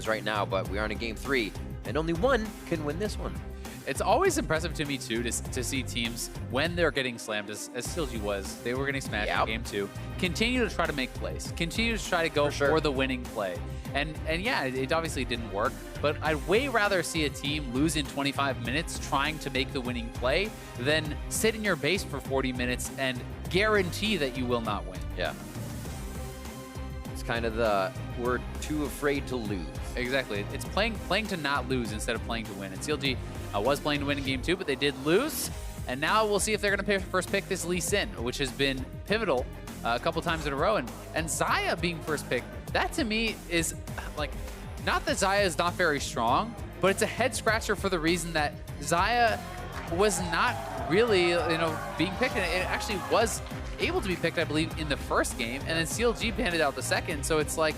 right now, but we are in a game 3, and only one can win this one. It's always impressive to me, too, to see teams, when they're getting slammed, as CLG was, they were getting smashed in game 2, continue to try to make plays, continue to try to go for the winning play. And yeah, it obviously didn't work, but I'd way rather see a team lose in 25 minutes trying to make the winning play than sit in your base for 40 minutes and guarantee that you will not win. Yeah. It's kind of the, we're too afraid to lose. Exactly. It's playing to not lose instead of playing to win. And CLG was playing to win in game 2, but they did lose. And now we'll see if they're going to first pick this Lee Sin, which has been pivotal a couple times in a row. And Xayah being first pick, that to me is like, not that Xayah is not very strong, but it's a head scratcher for the reason that Xayah was not really, being picked. And it actually was able to be picked, I believe, in the first game, and then CLG banded out the second. So it's like,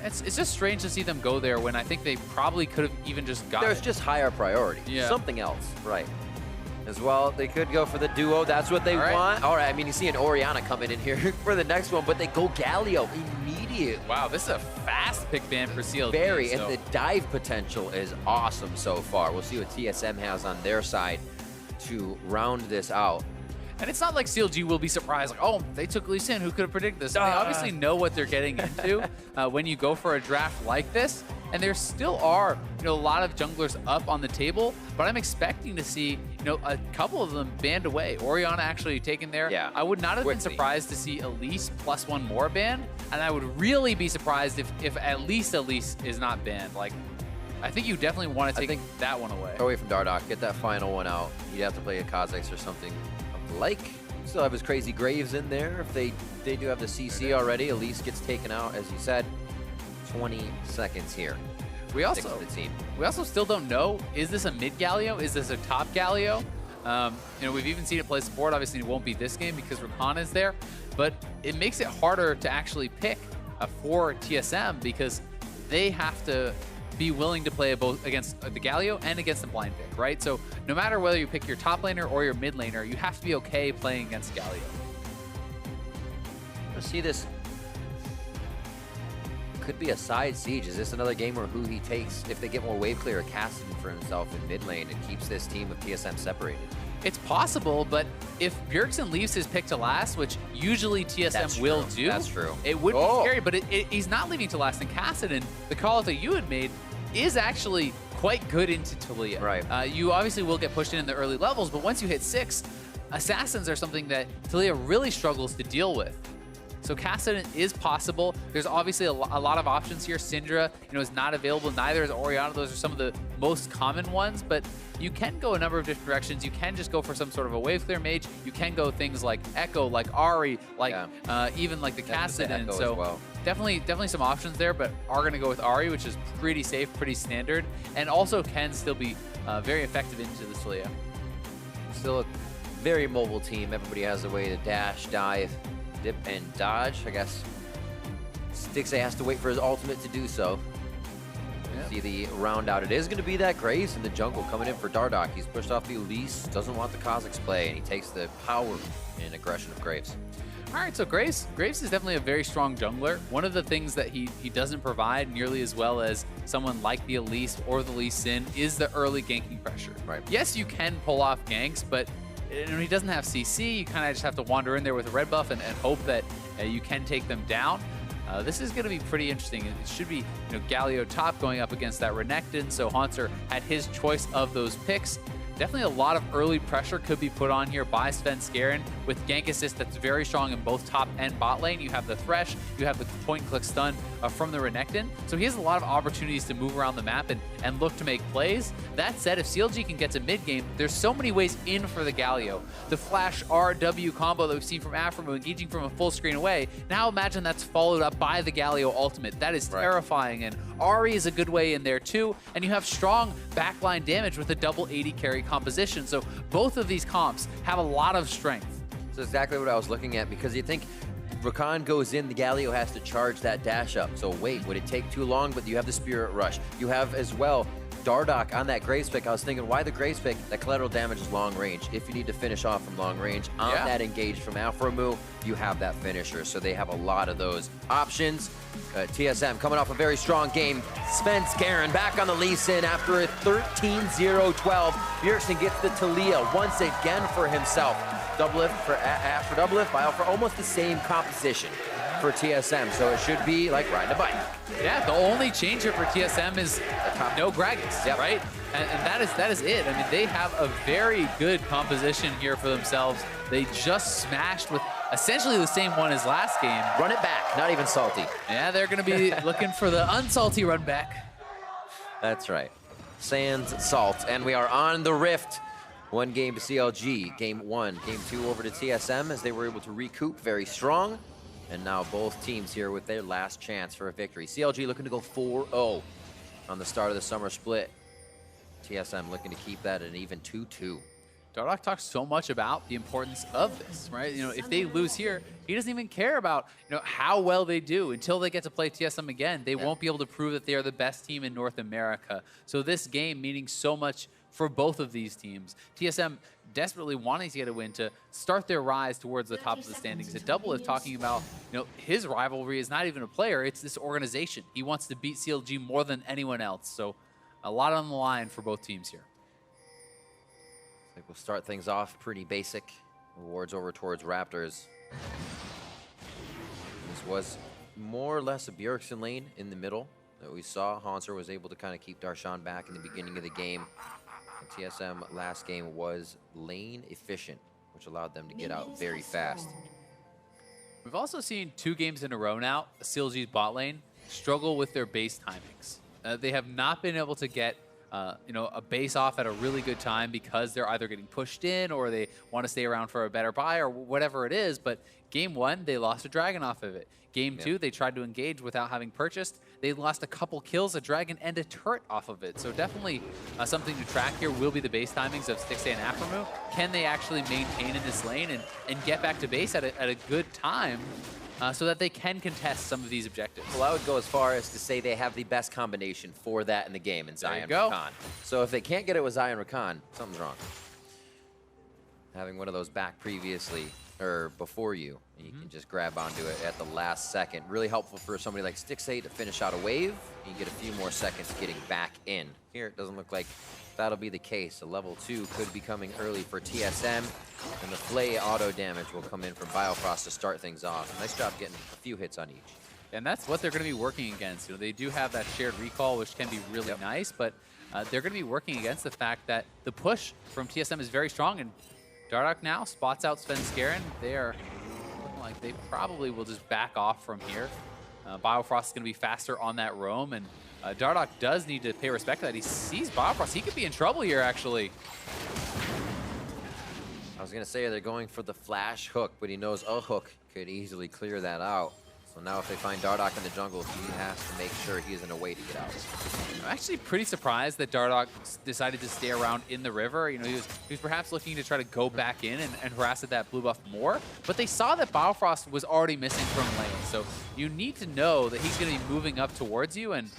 it's just strange to see them go there when I think they probably could have even just got There's just higher priority. Yeah. Something else. Right. As well, they could go for the duo. That's what they want. All right, I mean, you see an Orianna coming in here for the next one, but they go Galio immediately. Wow, this is a fast pick ban for CLG. Very, and the dive potential is awesome so far. We'll see what TSM has on their side to round this out. And it's not like CLG will be surprised, like, oh, they took Lee Sin, who could have predicted this? They obviously know what they're getting into when you go for a draft like this. And there still are, a lot of junglers up on the table, but I'm expecting to see, a couple of them banned away. Orianna actually taken there. Yeah. I would not have been surprised to see Elise plus one more banned, and I would really be surprised if at least Elise is not banned. Like, I think you definitely want to take that one away. Away from Dardoch, get that final one out. You'd have to play a Kha'Zix or something like. Still have his crazy Graves in there. If they do have the CC already, Elise gets taken out, as you said. 20 seconds here. We also still don't know, is this a mid Galio? Is this a top Galio? We've even seen it play support. Obviously, it won't be this game because Rakan is there, but it makes it harder to actually pick for TSM because they have to be willing to play both against the Galio and against the blind pick, right? So no matter whether you pick your top laner or your mid laner, you have to be okay playing against Galio. Let's see this. Could be a side siege. Is this another game where Huhi takes, if they get more wave clear, Cassidy for himself in mid lane and keeps this team of TSM separated? It's possible, but if Bjergsen leaves his pick to last, which usually TSM will do, that's true. It would be scary, but he's not leaving to last. And Cassidy, the call that you had made, is actually quite good into Taliyah. Right. You obviously will get pushed in the early levels, but once you hit 6, assassins are something that Taliyah really struggles to deal with. So Cassidy is possible. There's obviously a lot of options here. Syndra, is not available. Neither is Orianna. Those are some of the most common ones, but you can go a number of different directions. You can just go for some sort of a wave clear mage. You can go things like Echo, like Ahri, like even like the Cassidy. So definitely some options there, but are going to go with Ahri, which is pretty safe, pretty standard, and also can still be very effective into the Taliyah. Still a very mobile team. Everybody has a way to dash, dive, dip, and dodge. I guess Stixxay has to wait for his ultimate to do so. See the round out. It is going to be that Graves in the jungle coming in for Dardoch. He's pushed off the Elise, doesn't want the Kha'Zix play, and he takes the power and aggression of Graves. All right, so Graves is definitely a very strong jungler. One of the things that he doesn't provide nearly as well as someone like the Elise or the Lee Sin is the early ganking pressure. Right. Yes, you can pull off ganks, but he doesn't have CC. You kind of just have to wander in there with a red buff and hope that you can take them down. This is going to be pretty interesting. It should be Galio top going up against that Renekton, so Hauntzer had his choice of those picks. Definitely a lot of early pressure could be put on here by Svenskeren with gank assist that's very strong in both top and bot lane. You have the Thresh, you have the point-and-click stun from the Renekton. So he has a lot of opportunities to move around the map and look to make plays. That said, if CLG can get to mid-game, there's so many ways in for the Galio. The Flash RW combo that we've seen from Aphromoo engaging from a full screen away. Now imagine that's followed up by the Galio ultimate. That is terrifying. And Ahri is a good way in there too. And you have strong backline damage with a double 80 carry composition. So both of these comps have a lot of strength. So exactly what I was looking at, because you think Rakan goes in, the Galio has to charge that dash up. So wait, would it take too long? But you have the Spirit Rush. You have as well Dardoch on that Graves pick. I was thinking, why the Graves pick? That collateral damage is long range. If you need to finish off from long range on that engage from Aphromoo, you have that finisher. So they have a lot of those options. TSM coming off a very strong game. Svenskeren back on the Lee Sin after a 13-0-12. Bjergsen gets the Taliyah once again for himself. DoubleLift for DoubleLift by for almost the same composition for TSM, so it should be like riding a bike. Yeah, the only change here for TSM is no Dragons, right? And that is it. I mean, they have a very good composition here for themselves. They just smashed with essentially the same one as last game. Run it back, not even salty. Yeah, they're going to be looking for the unsalty run back. That's right. Sans salt, and we are on the Rift. 1 game to CLG, game 1. Game 2 over to TSM as they were able to recoup very strong. And now both teams here with their last chance for a victory. CLG looking to go 4-0 on the start of the summer split. TSM looking to keep that at an even 2-2. Dardoch talks so much about the importance of this, right? You know, if they lose here, he doesn't even care about, you know, how well they do. Until they get to play TSM again, they won't be able to prove that they are the best team in North America. So this game meaning so much for both of these teams. TSM desperately wanting to get a win to start their rise towards the top of the standings. And DoubleLift talking about, you know, his rivalry is not even a player, it's this organization. He wants to beat CLG more than anyone else. So a lot on the line for both teams here. I think we'll start things off pretty basic. Rewards over towards Raptors. This was more or less a Bjergsen lane in the middle that we saw. Hauntzer was able to kind of keep Darshan back in the beginning of the game. TSM last game was lane efficient, which allowed them to get out very fast. We've also seen 2 games in a row now, CLG's bot lane struggle with their base timings. They have not been able to get you know, a base off at a really good time because they're either getting pushed in or they want to stay around for a better buy or whatever it is. But game 1, they lost a dragon off of it. Game 2, they tried to engage without having purchased. They lost a couple kills, a dragon and a turret off of it. So definitely something to track here will be the base timings of Stixxay and Aphromoo. Can they actually maintain in this lane and get back to base at a good time so that they can contest some of these objectives? Well, I would go as far as to say they have the best combination for that in the game in Xayah and Rakan. So if they can't get it with Xayah and Rakan, something's wrong. Having one of those back previously, or before you, and you can just grab onto it at the last second. Really helpful for somebody like Stixxay to finish out a wave. You get a few more seconds getting back in. Here, it doesn't look like that'll be the case. A level 2 could be coming early for TSM, and the Flay auto damage will come in from Biofrost to start things off. Nice job getting a few hits on each. And that's what they're going to be working against. You know, they do have that shared recall, which can be really nice, but they're going to be working against the fact that the push from TSM is very strong, and Dardoch now spots out Svenskeren. They are looking like they probably will just back off from here. Biofrost is going to be faster on that roam, and Dardoch does need to pay respect to that. He sees Biofrost. He could be in trouble here, actually. I was going to say they're going for the flash hook, but he knows a hook could easily clear that out. So now if they find Dardoch in the jungle, he has to make sure he isn't a way to get out. I'm actually pretty surprised that Dardoch decided to stay around in the river. You know, he was perhaps looking to try to go back in and harass at that blue buff more, but they saw that Biofrost was already missing from lane. So you need to know that he's going to be moving up towards you, and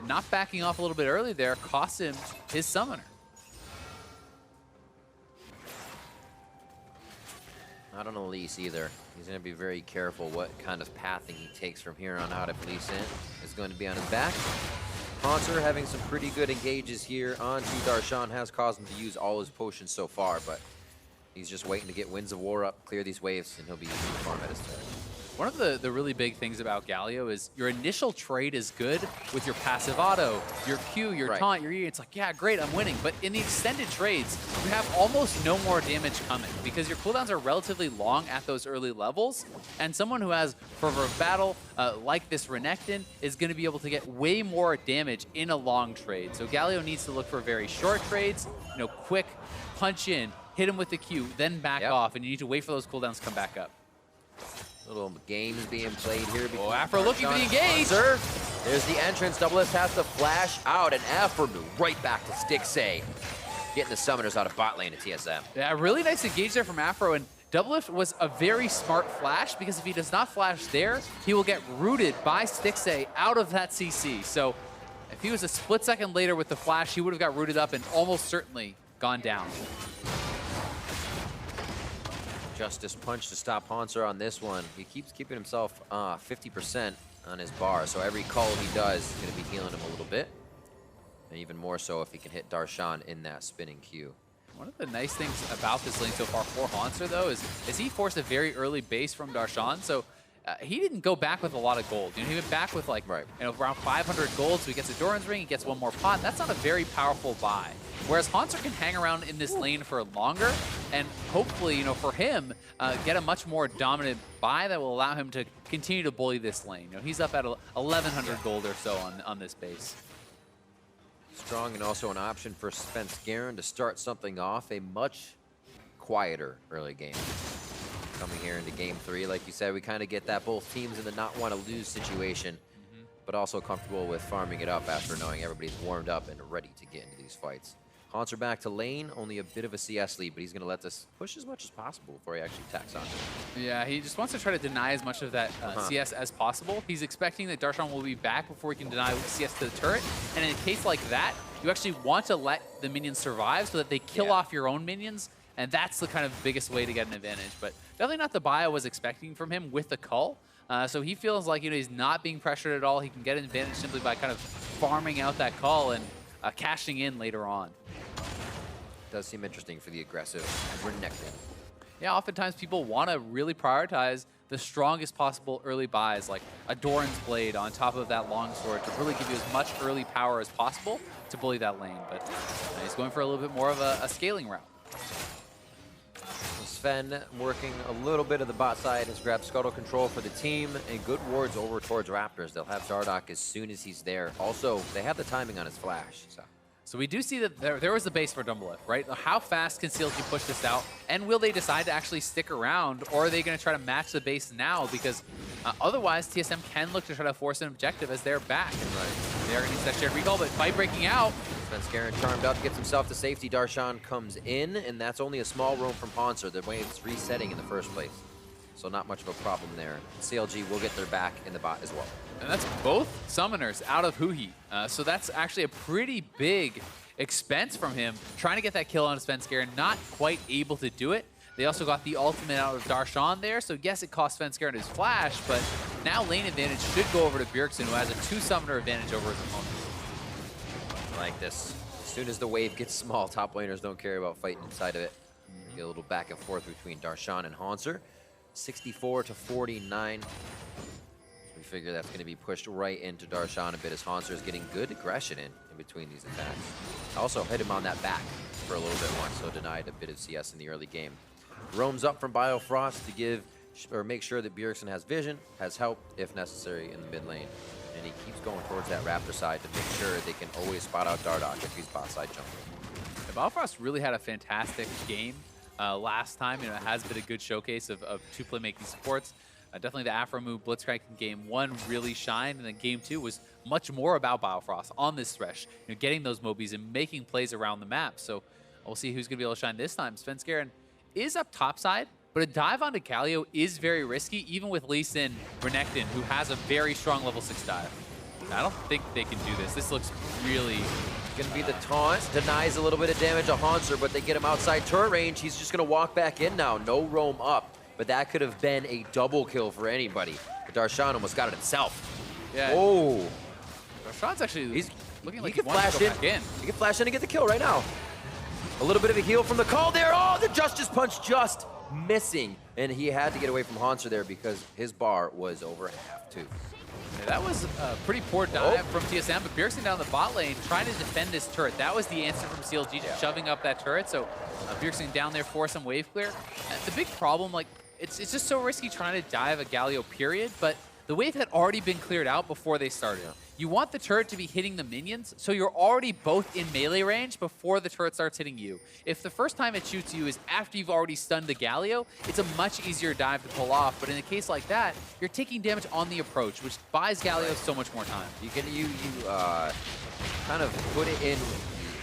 not backing off a little bit early there cost him his summoner. Not on Elise either. He's going to be very careful what kind of pathing he takes from here on out if Lee Sin is going to be on his back. Hauntzer having some pretty good engages here onto Darshan has caused him to use all his potions so far, but he's just waiting to get Winds of War up, clear these waves, and he'll be using the farm at his turn. One of the really big things about Galio is your initial trade is good with your passive auto, your Q, your taunt, your E. It's like, yeah, great, I'm winning. But in the extended trades, you have almost no more damage coming because your cooldowns are relatively long at those early levels. And someone who has Fervor of Battle, like this Renekton, is going to be able to get way more damage in a long trade. So Galio needs to look for very short trades, you know, quick, punch in, hit him with the Q, then back off, and you need to wait for those cooldowns to come back up. Little games being played here. Oh, Aphro looking to engage. There's the entrance. DoubleLift has to flash out, and Aphromoo right back to Stixxay. Getting the summoners out of bot lane at TSM. Yeah, really nice engage there from Aphro, and DoubleLift was a very smart flash because if he does not flash there, he will get rooted by Stixxay out of that CC. So If he was a split second later with the flash, he would have got rooted up and almost certainly gone down. Justice punch to stop Hauntzer on this one. He keeps keeping himself 50% on his bar, so every call he does is going to be healing him a little bit. And even more so if he can hit Darshan in that spinning Q. One of the nice things about this lane so far for Hauntzer, though, is he forced a very early base from Darshan, so he didn't go back with a lot of gold. You know, he went back with like around 500 gold, so he gets a Doran's ring, he gets one more pot. That's not a very powerful buy. Whereas Hauntzer can hang around in this lane for longer, and hopefully, you know, for him, get a much more dominant buy that will allow him to continue to bully this lane. You know, he's up at 1,100 gold or so on this base. Strong and also an option for Svenskeren to start something off, a much quieter early game. Coming here into game 3, like you said, we kind of get that both teams in the not want to lose situation, but also comfortable with farming it up after knowing everybody's warmed up and ready to get into these fights. Hauntzer back to lane, only a bit of a CS lead, but he's going to let this push as much as possible before he actually tacks on it. Yeah, he just wants to try to deny as much of that CS as possible. He's expecting that Darshan will be back before he can deny CS to the turret, and in a case like that, you actually want to let the minions survive so that they kill off your own minions, and that's the kind of biggest way to get an advantage. But definitely not the buy I was expecting from him with the cull. So he feels like, you know, he's not being pressured at all. He can get an advantage simply by kind of farming out that cull and cashing in later on. Does seem interesting for the aggressive Renekton. Yeah, oftentimes people want to really prioritize the strongest possible early buys, like a Doran's Blade on top of that longsword to really give you as much early power as possible to bully that lane. But he's going for a little bit more of a scaling route. Sven working a little bit of the bot side, has grabbed Scuttle control for the team, and good wards over towards Raptors. They'll have Dardoch as soon as he's there. Also, they have the timing on his flash. So we do see that there was the base for DoubleLift, right? How fast can CLG push this out? And will they decide to actually stick around, or are they going to try to match the base now? Because otherwise, TSM can look to try to force an objective as they're back. And they're going to use that shared recall, but fight breaking out. Svenskeren charmed up, gets himself to safety. Darshan comes in, and that's only a small roam from Hauntzer. The wave's resetting in the first place. So not much of a problem there. CLG will get their back in the bot as well. And that's both summoners out of Huhi. So that's actually a pretty big expense from him, trying to get that kill on Svenskeren, not quite able to do it. They also got the ultimate out of Darshan there, so yes, it cost Svenskeren his flash, but now lane advantage should go over to Bjergsen, who has a 2-summoner advantage over his opponent. I like this. As soon as the wave gets small, top laners don't care about fighting inside of it. Get a little back and forth between Darshan and Hauntzer. 64 to 49. We figure that's going to be pushed right into Darshan a bit as Hauntzer is getting good aggression in between these attacks. Also hit him on that back for a little bit once, so denied a bit of CS in the early game. Roams up from Biofrost to give or make sure that Bjergsen has vision, has help if necessary in the mid lane. And he keeps going towards that Raptor side to make sure they can always spot out Dardoch if he's bot side jumping. Yeah, Biofrost really had a fantastic game last time. You know, it has been a good showcase of two playmaking supports. Definitely the Aphromoo Blitzcrank in game 1 really shined, and then game 2 was much more about Biofrost on this Thresh, you know, getting those Mobies and making plays around the map. So we'll see who's going to be able to shine this time. Svenskeren is up top side, but a dive onto Galio is very risky, even with Lee Sin Renekton, who has a very strong level 6 dive. I don't think they can do this. This looks really... Gonna be the taunt, denies a little bit of damage to Hauntzer, but they get him outside turret range. He's just gonna walk back in now, no roam up. But that could have been a double kill for anybody. But Darshan almost got it himself. Yeah. Oh. Darshan's actually looking like he can flash in. He can flash in and get the kill right now. A little bit of a heal from the call there. Oh, the Justice Punch just missing. And he had to get away from Hauntzer there because his bar was over half too. Yeah, that was a pretty poor dive from TSM, but Bjergsen down the bot lane trying to defend this turret. That was the answer from CLG, shoving up that turret. So Bjergsen down there for some wave clear. The big problem, like, it's just so risky trying to dive a Galio, period, but the wave had already been cleared out before they started. You want the turret to be hitting the minions, so you're already both in melee range before the turret starts hitting you. If the first time it shoots you is after you've already stunned the Galio, it's a much easier dive to pull off, but in a case like that, you're taking damage on the approach, which buys Galio so much more time. You can kind of put it in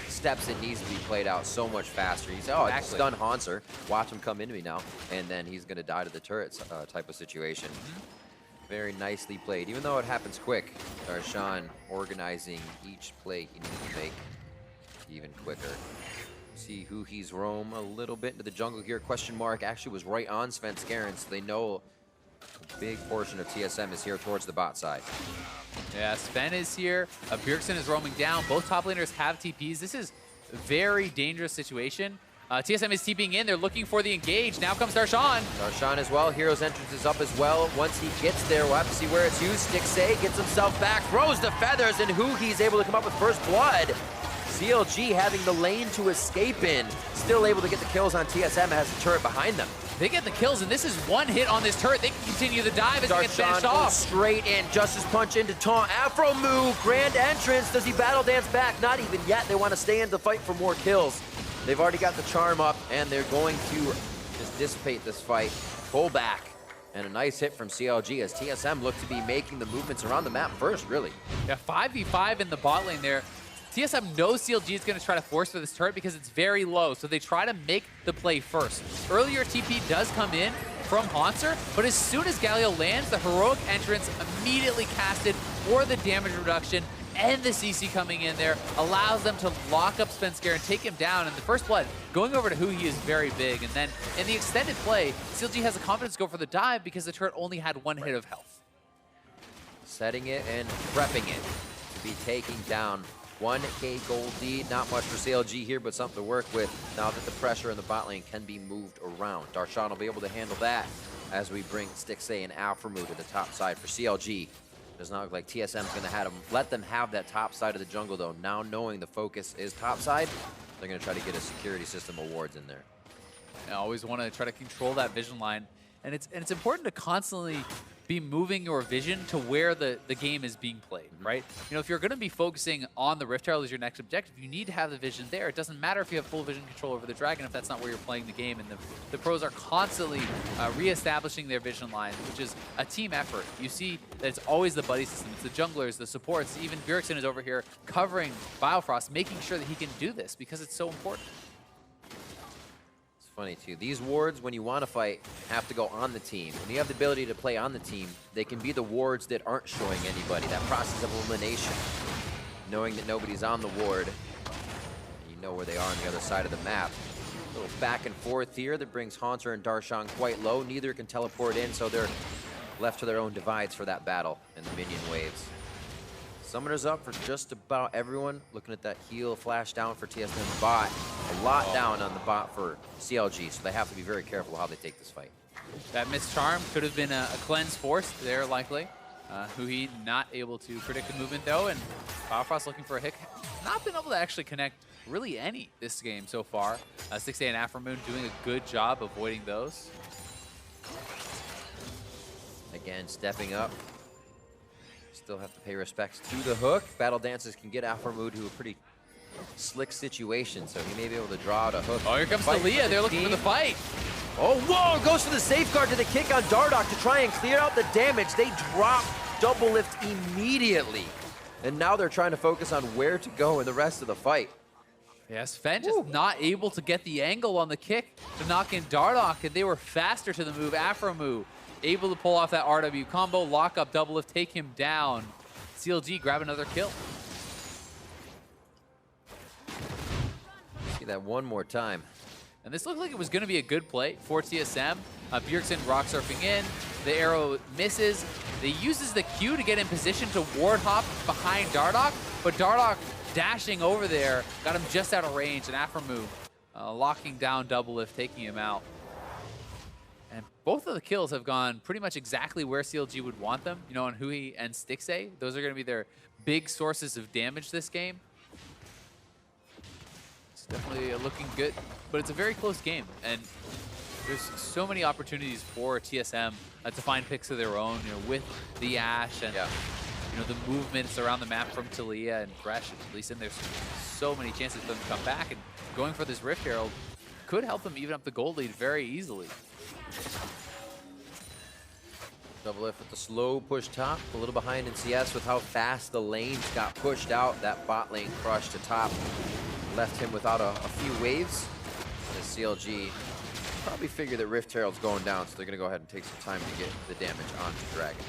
steps it needs to be played out so much faster. You say, oh, I can stun Hauntzer, watch him come into me now, and then he's going to die to the turrets type of situation. Very nicely played. Even though it happens quick, Darshan organizing each play he needs to make even quicker. See Huhi's roam a little bit into the jungle here. Question mark actually was right on Svenskeren, so they know a big portion of TSM is here towards the bot side. Yeah, Sven is here. Bjergsen is roaming down. Both top laners have TPs. This is a very dangerous situation. TSM is TPing in. They're looking for the engage. Now comes Darshan. Darshan as well. Hero's entrance is up as well. Once he gets there, we'll have to see where it's used. Stixxay gets himself back, throws the feathers, and Huhi's able to come up with first blood. CLG having the lane to escape in. Still able to get the kills on TSM, has the turret behind them. They get the kills, and this is one hit on this turret. They can continue the dive as it gets finished off. Straight in, Justice Punch into taunt. Aphromoo, grand entrance. Does he battle dance back? Not even yet. They want to stay in the fight for more kills. They've already got the charm up, and they're going to just dissipate this fight. Pull back, and a nice hit from CLG as TSM look to be making the movements around the map first, really. Yeah, 5v5 in the bot lane there. TSM knows CLG is going to try to force for this turret because it's very low, so they try to make the play first. Earlier TP does come in from Hauntzer, but as soon as Galio lands, the heroic entrance immediately casted for the damage reduction, and the CC coming in there allows them to lock up Svenskeren, take him down, and the first blood going over to Huhi is very big. And then in the extended play, CLG has the confidence to go for the dive because the turret only had one hit of health. Setting it and prepping it to be taking down. 1K gold lead, not much for CLG here, but something to work with now that the pressure in the bot lane can be moved around. Darshan will be able to handle that as we bring Stixxay and Aphromoo to the top side for CLG. Does not look like TSM's going to let them have that top side of the jungle, though. Now knowing the focus is top side, they're going to try to get a security system awards in there. I always want to try to control that vision line, and it's important to constantly be moving your vision to where the game is being played, right? You know, if you're going to be focusing on the Rift Herald as your next objective, you need to have the vision there. It doesn't matter if you have full vision control over the dragon if that's not where you're playing the game. And the pros are constantly reestablishing their vision lines, which is a team effort. You see that it's always the buddy system. It's the junglers, the supports. Even Bjergsen is over here covering Biofrost, making sure that he can do this because it's so important. Funny too. These wards, when you want to fight, have to go on the team. When you have the ability to play on the team, they can be the wards that aren't showing anybody. That process of elimination, knowing that nobody's on the ward, you know where they are on the other side of the map. A little back and forth here that brings Hauntzer and Darshan quite low. Neither can teleport in, so they're left to their own divides for that battle and the minion waves. Summoners up for just about everyone. Looking at that heal flash down for TSM bot. A lot down on the bot for CLG, so they have to be very careful how they take this fight. That missed charm could have been a cleanse force there, likely. Huhi not able to predict the movement, though, and Biofrost looking for a hit. Not been able to actually connect really any this game so far. Stixxay and Aphromoo doing a good job avoiding those. Again, stepping up. Still have to pay respects to the hook. Battle dances can get Aphromoo to a pretty slick situation, so he may be able to draw out a hook. Oh, here comes Taliyah. They're looking for the fight. Oh, whoa! Goes for the safeguard to the kick on Dardoch to try and clear out the damage. They drop DoubleLift immediately. And now they're trying to focus on where to go in the rest of the fight. Yeah, Sven just not able to get the angle on the kick to knock in Dardoch, and they were faster to the move. Aphromoo able to pull off that RW combo, lock up DoubleLift, take him down. CLG grab another kill. See that one more time. And this looked like it was going to be a good play for TSM. Bjergsen rock surfing in. The arrow misses. They uses the Q to get in position to ward hop behind Dardoch, but Dardoch dashing over there got him just out of range, and Aphromoo locking down DoubleLift, taking him out. And both of the kills have gone pretty much exactly where CLG would want them. You know, on Huhi and Stixxay, those are going to be their big sources of damage this game. It's definitely looking good, but it's a very close game. And there's so many opportunities for TSM to find picks of their own, you know, with the Ashe and you know, the movements around the map from Taliyah and Thresh. At least, and there's so many chances for them to come back. And going for this Rift Herald could help them even up the gold lead very easily. DoubleLift with the slow push top, a little behind in CS with how fast the lanes got pushed out. That bot lane crush to top left him without a few waves. The CLG probably figure that Rift Herald's going down, so they're going to go ahead and take some time to get the damage onto Dragon.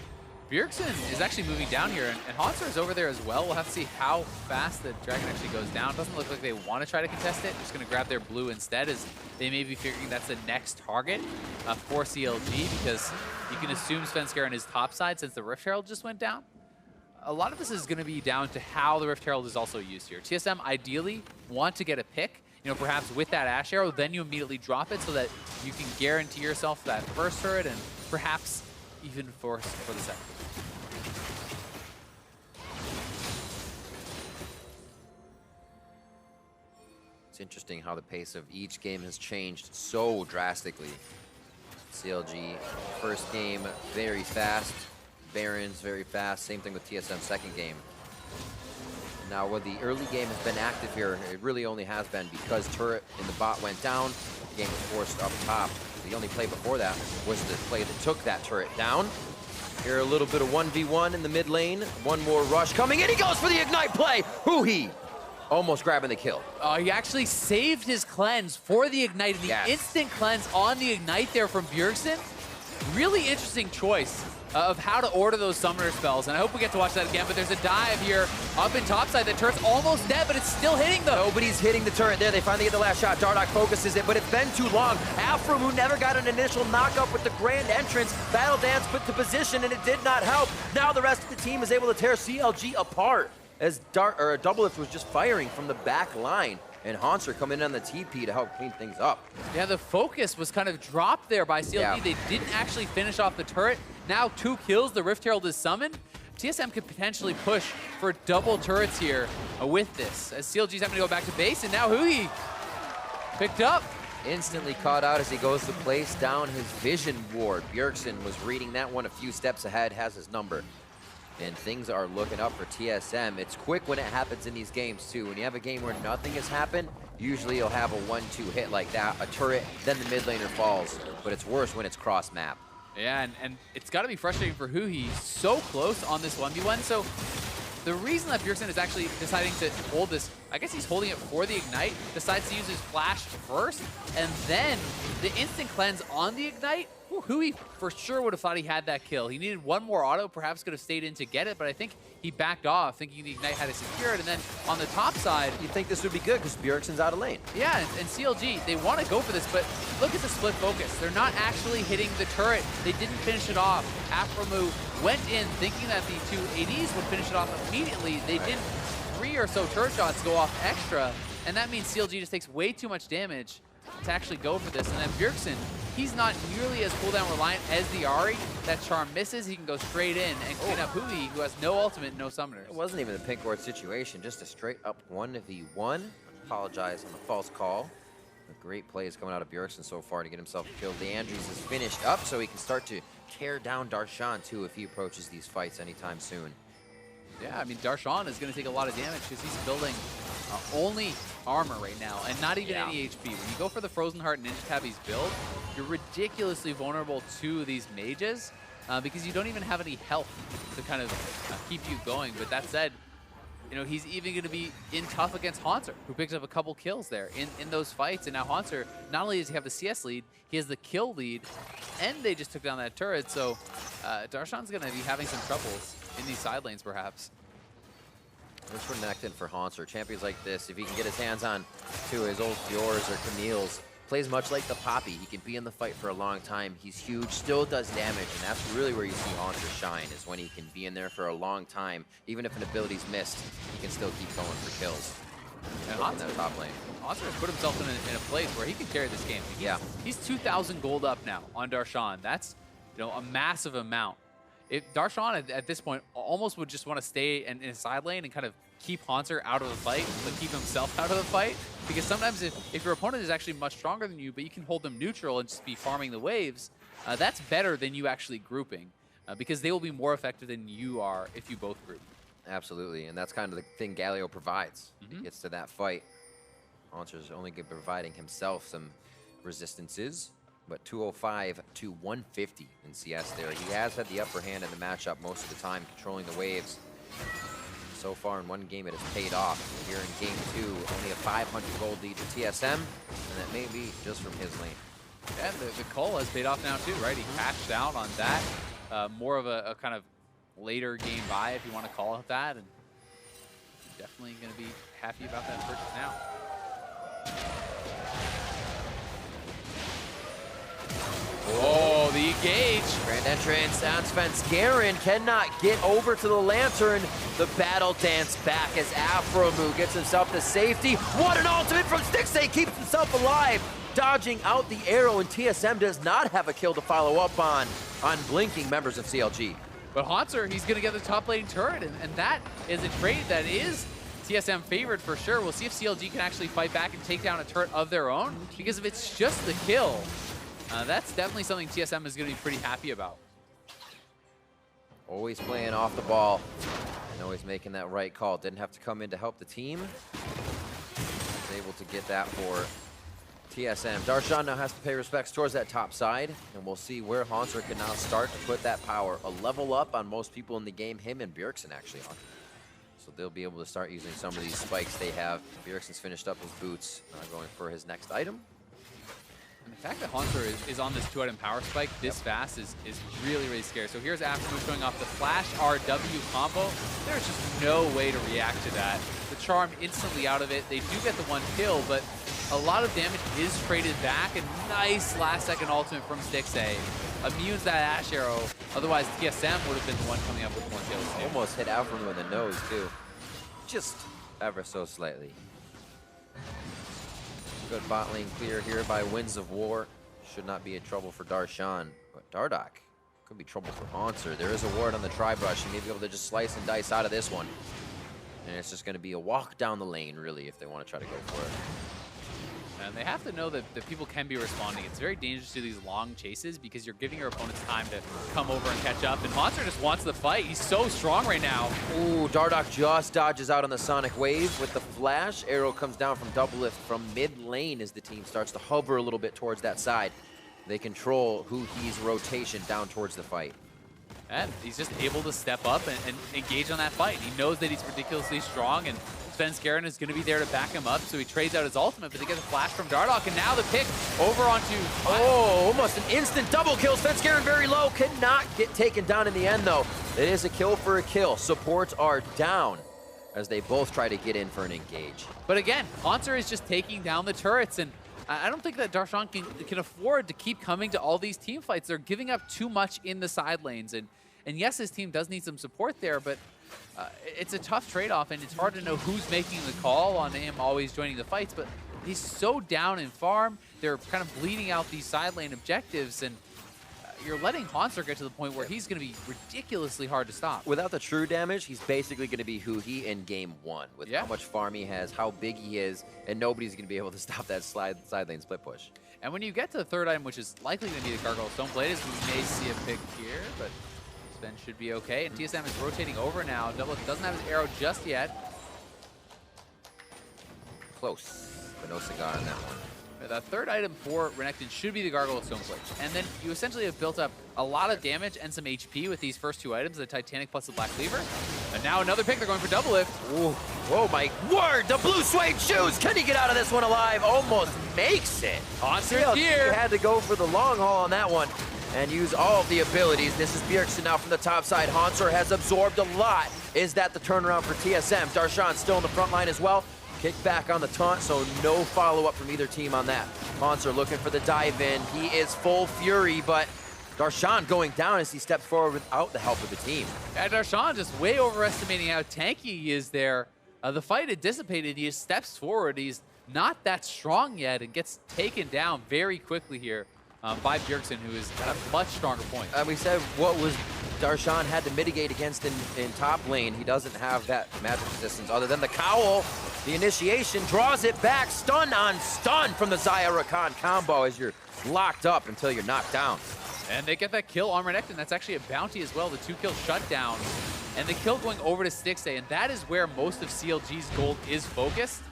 Bjergsen is actually moving down here, and Hauntzer is over there as well. We'll have to see how fast the dragon actually goes down. Doesn't look like they want to try to contest it. Just going to grab their blue instead, as they may be figuring that's the next target for CLG, because you can assume Svenskeren is topside since the Rift Herald just went down. A lot of this is going to be down to how the Rift Herald is also used here. TSM ideally want to get a pick, perhaps with that Ashe arrow, then you immediately drop it so that you can guarantee yourself that first turret and perhaps even force for the second. It's interesting how the pace of each game has changed so drastically. CLG, first game, very fast. Barons, very fast. Same thing with TSM, second game. Now, when the early game has been active here, it really only has been because turret in the bot went down. The game was forced up top. The only play before that was the play that took that turret down. Here, a little bit of 1v1 in the mid lane. One more rush coming in. He goes for the ignite play. Huhi almost grabbing the kill. He actually saved his cleanse for the ignite. The instant cleanse on the ignite there from Bjergsen. Really interesting choice of how to order those summoner spells, and I hope we get to watch that again, but there's a dive here up in topside. The turret's almost dead, but it's still hitting them. Nobody's hitting the turret there. They finally get the last shot. Dardoch focuses it, but it's been too long. Aphromoo never got an initial knock-up with the grand entrance. Battle Dance put to position, and it did not help. Now the rest of the team is able to tear CLG apart as DoubleLift was just firing from the back line. And Hauntzer coming in on the TP to help clean things up. Yeah, the focus was kind of dropped there by CLG. Yeah. They didn't actually finish off the turret. Now 2 kills, the Rift Herald is summoned. TSM could potentially push for double turrets here with this, as CLG's having to go back to base, and now Huhi picked up. Instantly caught out as he goes to place down his vision ward. Bjergsen was reading that one a few steps ahead, has his number. And things are looking up for TSM. It's quick when it happens in these games, too. When you have a game where nothing has happened, usually you'll have a 1-2 hit like that, a turret, then the mid laner falls. But it's worse when it's cross-map. Yeah, and it's got to be frustrating for Huhi. So close on this 1v1. So the reason that Bjergsen is actually deciding to hold this, I guess he's holding it for the ignite, decides to use his flash first, and then the instant cleanse on the ignite. Huhi for sure would have thought he had that kill. He needed one more auto, perhaps could have stayed in to get it, but I think he backed off, thinking the ignite had to secure it. And then on the top side, you'd think this would be good because Bjergsen's out of lane. Yeah, and CLG, they want to go for this, but look at the split focus. They're not actually hitting the turret. They didn't finish it off. Aphromoo went in thinking that the 2 ADs would finish it off immediately. They did 3 or so turret shots go off extra, and that means CLG just takes way too much damage to actually go for this. And then Bjergsen, he's not nearly as cooldown reliant as the Ahri. That charm misses, he can go straight in and clean up Huhi, who has no ultimate, no summoners. It wasn't even a pink ward situation, just a straight up 1v1. Apologize on the false call. A great plays coming out of Bjergsen so far to get himself killed. The Andrews is finished up, so he can start to tear down Darshan too if he approaches these fights anytime soon. Yeah, I mean, Darshan is going to take a lot of damage because he's building only armor right now, and not even any HP. When you go for the Frozen Heart Ninja Tabby's build, you're ridiculously vulnerable to these mages because you don't even have any health to kind of keep you going. But that said, he's even going to be in tough against Hauntzer, who picked up a couple kills there in those fights. And now Hauntzer, not only does he have the CS lead, he has the kill lead, and they just took down that turret. So Darshan's going to be having some troubles in these side lanes, perhaps. This Renekton for Hauntzer. Champions like this, if he can get his hands on to his old Fiors or Camille's, plays much like the Poppy. He can be in the fight for a long time. He's huge, still does damage, and that's really where you see Hauntzer shine, is when he can be in there for a long time. Even if an ability's missed, he can still keep going for kills. And Hauntzer, in that top lane. Hauntzer has put himself in a place where he can carry this game. He's 2,000 gold up now on Darshan. That's a massive amount. Darshan at this point almost would just want to stay in a side lane and kind of keep Hauntzer out of the fight, but keep himself out of the fight. Because sometimes if your opponent is actually much stronger than you, but you can hold them neutral and just be farming the waves, that's better than you actually grouping. Because they will be more effective than you are if you both group. Absolutely, and that's kind of the thing Galio provides. He gets to that fight. Hauntzer's only providing himself some resistances. But 205 to 150 in CS there. He has had the upper hand in the matchup most of the time, controlling the waves. So far in one game, it has paid off. Here in game 2, only a 500 gold lead to TSM, and that may be just from his lane. Yeah, the call has paid off now too, right? He cashed out on that. More of a kind of later game buy, if you want to call it that, and definitely going to be happy about that purchase now. Oh, the engage. Grand entrance on Svenskeren cannot get over to the Lantern. The battle dance back as Aphromoo gets himself to safety. What an ultimate from Stixxay, keeps himself alive. Dodging out the arrow, and TSM does not have a kill to follow up on blinking members of CLG. But Hauntzer, he's going to get the top lane turret, and that is a trade that is TSM favored for sure. We'll see if CLG can actually fight back and take down a turret of their own, because if it's just the kill, that's definitely something TSM is going to be pretty happy about. Always playing off the ball and always making that right call. Didn't have to come in to help the team. Was able to get that for TSM. Darshan now has to pay respects towards that top side, and we'll see where Hauntzer can now start to put that power a level up on most people in the game. Him and Bjergsen actually are. So they'll be able to start using some of these spikes they have. Bjergsen's finished up his boots, going for his next item. And the fact that Hauntzer is on this 2-item power spike this fast is really, really scary. So here's Aphromoo showing off the flash RW combo. There's just no way to react to that. The charm instantly out of it. They do get the one kill, but a lot of damage is traded back. A nice last-second ultimate from Stixxay. Immunes that Ashe arrow. Otherwise, TSM would have been the one coming up with more kills. Almost hit Aphromoo in the nose, too. Just ever so slightly. Good bot lane clear here by Winds of War. Should not be a trouble for Darshan, but Dardoch could be trouble for Hauntzer. There is a ward on the tri-brush. He may be able to just slice and dice out of this one. And it's just going to be a walk down the lane, really, if they want to try to go for it. And they have to know that people can be responding. It's very dangerous to do these long chases because you're giving your opponents time to come over and catch up. And Hauntzer just wants the fight. He's so strong right now. Ooh, Dardoch just dodges out on the Sonic Wave with the flash. Arrow comes down from DoubleLift from mid lane as the team starts to hover a little bit towards that side. They control Huhi's rotation down towards the fight. And he's just able to step up and engage on that fight. He knows that he's ridiculously strong, and Svenskeren is going to be there to back him up, so he trades out his ultimate, but they get a flash from Dardoch, and now the pick over onto... Oh, almost an instant double kill. Svenskeren very low, cannot get taken down in the end, though. It is a kill for a kill. Supports are down as they both try to get in for an engage. But again, Hauntzer is just taking down the turrets, and I don't think that Darshan can afford to keep coming to all these team fights. They're giving up too much in the side lanes, and yes, his team does need some support there, but it's a tough trade-off, and it's hard to know who's making the call on him always joining the fights, but he's so down in farm. They're kind of bleeding out these side lane objectives, and you're letting Hauntzer get to the point where he's going to be ridiculously hard to stop. Without the true damage, he's basically going to be Huhi in game one, with how much farm he has, how big he is, and nobody's going to be able to stop that side lane split push. And when you get to the third item, which is likely going to be the Gargoyle Stoneblade, we may see a pick here, but Sven should be okay. And TSM is rotating over now. DoubleLift doesn't have his arrow just yet. Close, but no cigar on that one. The third item for Renekton should be the Gargoyle Stoneblade. And then you essentially have built up a lot of damage and some HP with these first two items, the Titanic plus the Black Cleaver. And now another pick, they're going for DoubleLift. Ooh. Oh my word, the blue suede shoes. Can he get out of this one alive? Almost makes it. Hauntzer here. He had to go for the long haul on that one and use all of the abilities. This is Bjergsen now from the top side. Hauntzer has absorbed a lot. Is that the turnaround for TSM? Darshan still in the front line as well. Kick back on the taunt, so no follow-up from either team on that. Hauntzer looking for the dive in. He is full fury, but Darshan going down as he steps forward without the help of the team. Yeah, Darshan just way overestimating how tanky he is there. The fight had dissipated. He just steps forward. He's not that strong yet and gets taken down very quickly here by Bjergsen, who is at a much stronger point. We said what was Darshan had to mitigate against in top lane. He doesn't have that magic resistance other than the cowl. The initiation draws it back, stun on stun from the Xayah Rakan combo as you're locked up until you're knocked down. And they get that kill on Renekton. That's actually a bounty as well, the 2-kill shutdown. And the kill going over to Stixxay, and that is where most of CLG's gold is focused.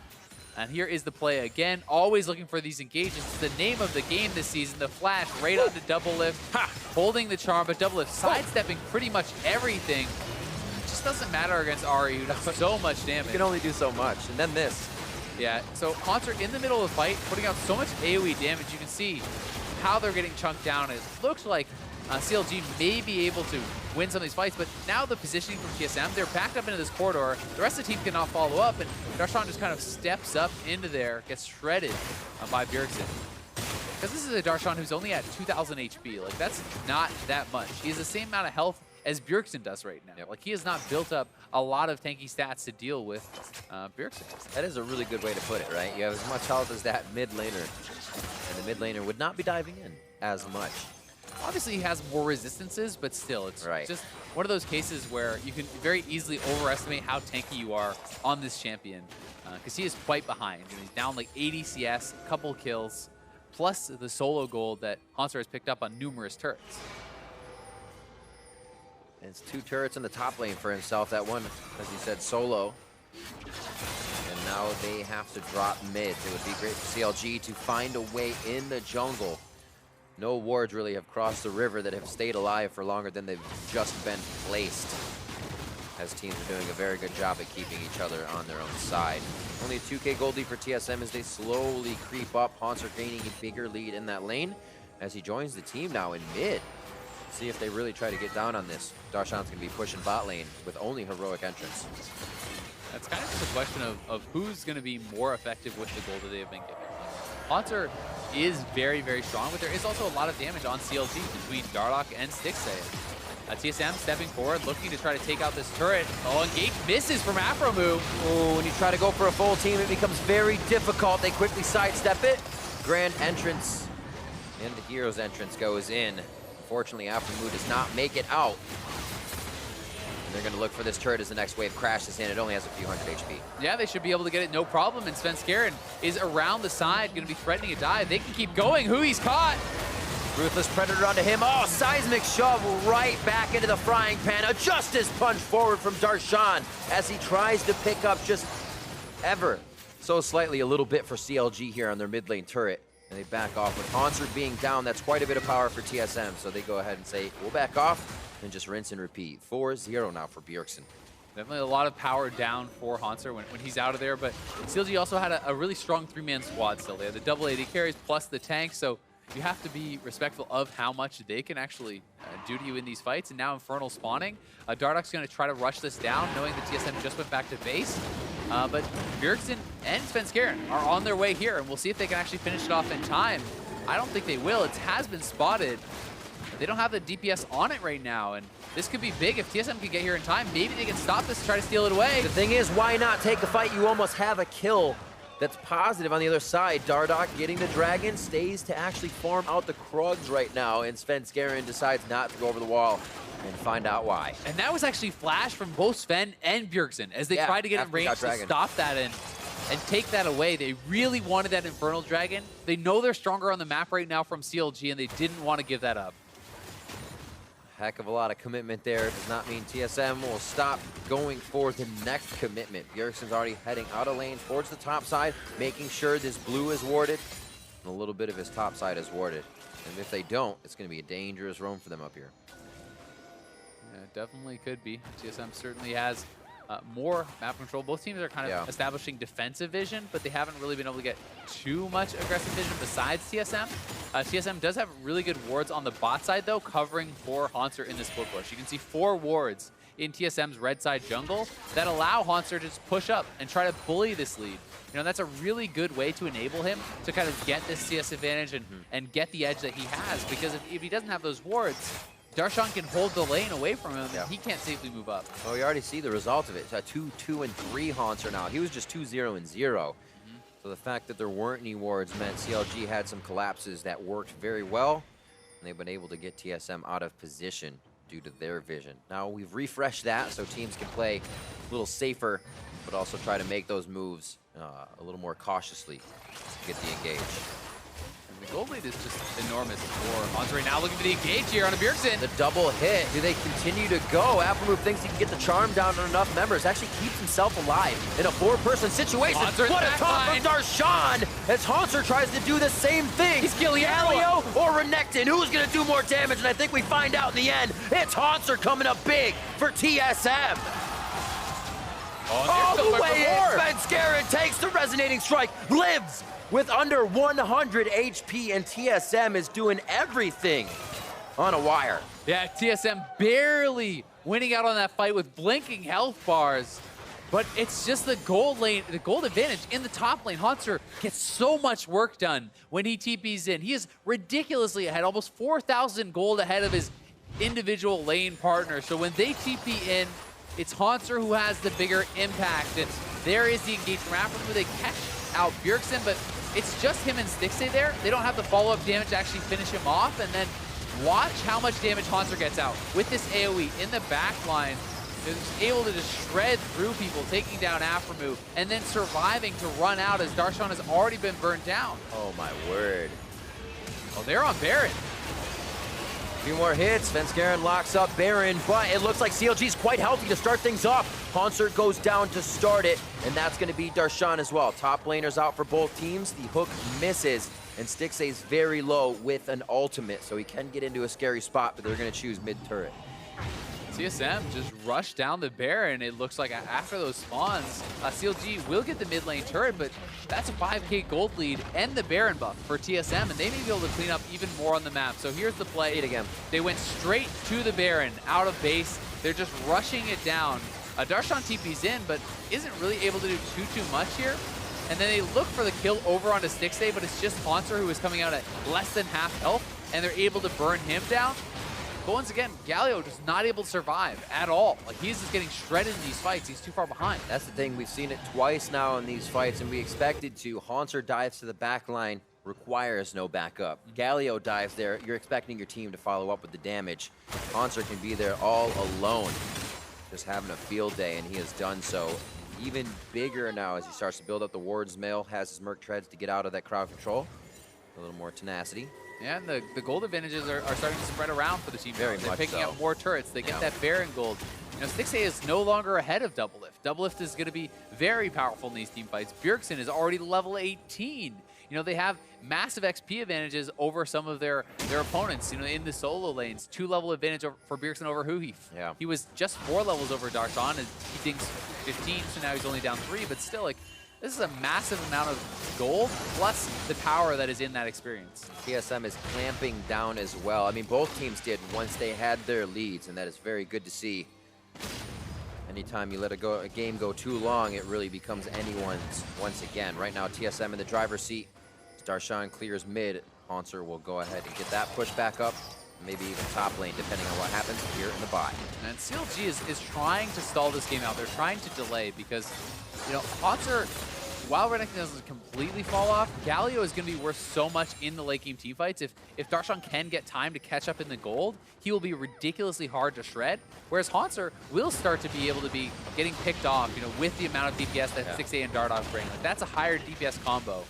And here is the play again, always looking for these engagements. It's the name of the game this season, the flash right onto DoubleLift, holding the charm, but DoubleLift sidestepping pretty much everything. It just doesn't matter against Ahri, who does so much damage. You can only do so much, and then this. Yeah, so Hauntzer in the middle of the fight, putting out so much AoE damage. You can see how they're getting chunked down. It looks like CLG may be able to win some of these fights. But now the positioning from TSM, they're backed up into this corridor. The rest of the team cannot follow up, and Darshan just kind of steps up into there, gets shredded by Bjergsen. Because this is a Darshan who's only at 2,000 HP. Like, that's not that much. He has the same amount of health as Bjergsen does right now. Like, he has not built up a lot of tanky stats to deal with Bjergsen. That is a really good way to put it, right? You have as much health as that mid laner, and the mid laner would not be diving in as much. Obviously, he has more resistances, but still, it's right. Just one of those cases where you can very easily overestimate how tanky you are on this champion, because he is quite behind. You know, he's down like ADCS, a couple kills, plus the solo gold that Hauntzer has picked up on numerous turrets. And it's 2 turrets in the top lane for himself. That one, as you said, solo. And now they have to drop mid. It would be great for CLG to find a way in the jungle. No wards really have crossed the river that have stayed alive for longer than they've just been placed, as teams are doing a very good job at keeping each other on their own side. Only a 2K gold lead for TSM as they slowly creep up. Hauntzer gaining a bigger lead in that lane as he joins the team now in mid. See if they really try to get down on this. Darshan's going to be pushing bot lane with only heroic entrance. That's kind of just a question of who's going to be more effective with the gold that they have been given. Hauntzer is very, very strong, but there is also a lot of damage on CLG between Dardoch and Stixxay. TSM stepping forward, looking to try to take out this turret. Oh, engage misses from Aphromoo. Oh, when you try to go for a full team, it becomes very difficult. They quickly sidestep it. Grand entrance, and the hero's entrance goes in. Unfortunately, Aphromoo does not make it out. And they're going to look for this turret as the next wave crashes in. It only has a few hundred HP. Yeah, they should be able to get it no problem. And Svenskeren is around the side, going to be threatening a dive. They can keep going. Huhi's caught. Ruthless Predator onto him. Oh, seismic shove right back into the frying pan. A justice punch forward from Darshan as he tries to pick up just ever so slightly a little bit for CLG here on their mid lane turret. And they back off with Hauntzer being down. That's quite a bit of power for TSM. So they go ahead and say, we'll back off and just rinse and repeat. 4-0 now for Bjergsen. Definitely a lot of power down for Hauntzer when he's out of there. But CLG also had a really strong 3-man squad still. They had the double AD carries plus the tank. So you have to be respectful of how much they can actually do to you in these fights. And now Infernal spawning. Dardoch's going to try to rush this down, knowing that TSM just went back to base. But Bjergsen and Svenskeren are on their way here, and we'll see if they can actually finish it off in time. I don't think they will. It has been spotted. They don't have the DPS on it right now, and this could be big. If TSM can get here in time, maybe they can stop this and try to steal it away. The thing is, why not take the fight? You almost have a kill that's positive on the other side. Dardoch getting the dragon, stays to actually farm out the Krugs right now, and Svenskeren decides not to go over the wall and find out why. And that was actually flash from both Sven and Bjergsen as they tried to get in range to stop that and take that away. They really wanted that Infernal Dragon. They know they're stronger on the map right now from CLG, and they didn't want to give that up. Heck of a lot of commitment there. Does not mean TSM will stop going for the next commitment. Bjergsen's already heading out of lane towards the top side, making sure this blue is warded, and a little bit of his top side is warded. And if they don't, it's going to be a dangerous roam for them up here. Yeah, it definitely could be. TSM certainly has more map control. Both teams are kind of establishing defensive vision, but they haven't really been able to get too much aggressive vision besides TSM. TSM does have really good wards on the bot side, though, covering for Hauntzer in the split push. You can see 4 wards in TSM's red side jungle that allow Hauntzer to just push up and try to bully this lead. You know, that's a really good way to enable him to kind of get this CS advantage and get the edge that he has, because if he doesn't have those wards, Darshan can hold the lane away from him, and he can't safely move up. Oh, you already see the result of it. It's a 2-2-3 Hauntzer now. He was just 2-0-0. So the fact that there weren't any wards meant CLG had some collapses that worked very well, and they've been able to get TSM out of position due to their vision. Now we've refreshed that so teams can play a little safer, but also try to make those moves a little more cautiously to get the engage. The gold lead is just enormous for Hauntzer right now, looking for the engage here on a Bjergsen. The double hit. Do they continue to go? Aphromoo thinks he can get the charm down on enough members. Actually keeps himself alive in a 4-person situation. Hauntzer what a talk from Darshan as Hauntzer tries to do the same thing. He's killing Galio or Renekton. Who's going to do more damage? And I think we find out in the end. It's Hauntzer coming up big for TSM. All the way in. Svenskeren takes the resonating strike. Lives with under 100 HP, and TSM is doing everything on a wire. Yeah, TSM barely winning out on that fight with blinking health bars. But it's just the gold lane, the gold advantage in the top lane. Hauntzer gets so much work done when he TPs in. He is ridiculously ahead, almost 4,000 gold ahead of his individual lane partner. So when they TP in, it's Hauntzer who has the bigger impact. And there is the engagement from Aphromoo. They catch out Bjergsen, but it's just him and Stixxay there. They don't have the follow-up damage to actually finish him off. And then watch how much damage Hauntzer gets out. With this AoE in the back line, is able to just shred through people, taking down Aphromoo, and then surviving to run out as Darshan has already been burned down. Oh my word. Oh, they're on Baron. A few more hits, Svenskeren locks up Baron, but it looks like CLG's quite healthy to start things off. Hauntzer goes down to start it, and that's gonna be Darshan as well. Top laners out for both teams. The hook misses, and Stixxay's very low with an ultimate, so he can get into a scary spot, but they're gonna choose mid-turret. TSM just rushed down the Baron. It looks like after those spawns, CLG will get the mid lane turret, but that's a 5k gold lead and the Baron buff for TSM, and they may be able to clean up even more on the map. So here's the play. Again. They went straight to the Baron, out of base. They're just rushing it down. Darshan TP's in, but isn't really able to do too much here. And then they look for the kill over onto Stixxay, but it's just Hauntzer who is coming out at less than half health, and they're able to burn him down. But once again, Galio just not able to survive at all. Like, he's just getting shredded in these fights. He's too far behind. That's the thing. We've seen it twice now in these fights, and we expected to. Hauntzer dives to the back line, requires no backup. Galio dives there. You're expecting your team to follow up with the damage. Hauntzer can be there all alone, just having a field day, and he has done so. Even bigger now as he starts to build up the Ward's Mail, has his Merc Treads to get out of that crowd control. A little more tenacity. Yeah, and the gold advantages are starting to spread around for the team. Very They're much picking so. up more turrets. They get that Baron gold. You know, Stixxay is no longer ahead of DoubleLift. DoubleLift is going to be very powerful in these team fights. Bjergsen is already level 18. You know, they have massive XP advantages over some of their opponents, you know, in the solo lanes. 2-level advantage for Bjergsen over Huhi. Yeah. He was just 4 levels over Darshan, and he thinks 15, so now he's only down 3, but still, like, this is a massive amount of gold, plus the power that is in that experience. TSM is clamping down as well. I mean, both teams did once they had their leads, and that is very good to see. Anytime you let a game go too long, it really becomes anyone's once again. Right now, TSM in the driver's seat. Darshan clears mid. Hauntzer will go ahead and get that push back up. Maybe even top lane, depending on what happens here in the bot. And CLG is trying to stall this game out. They're trying to delay because, you know, Hauntzer, while Renekton doesn't completely fall off, Galio is going to be worth so much in the late game teamfights. If Darshan can get time to catch up in the gold, he will be ridiculously hard to shred. Whereas Hauntzer will start to be able to be getting picked off, you know, with the amount of DPS that Stixxay and Dardoch bring. Like, that's a higher DPS combo.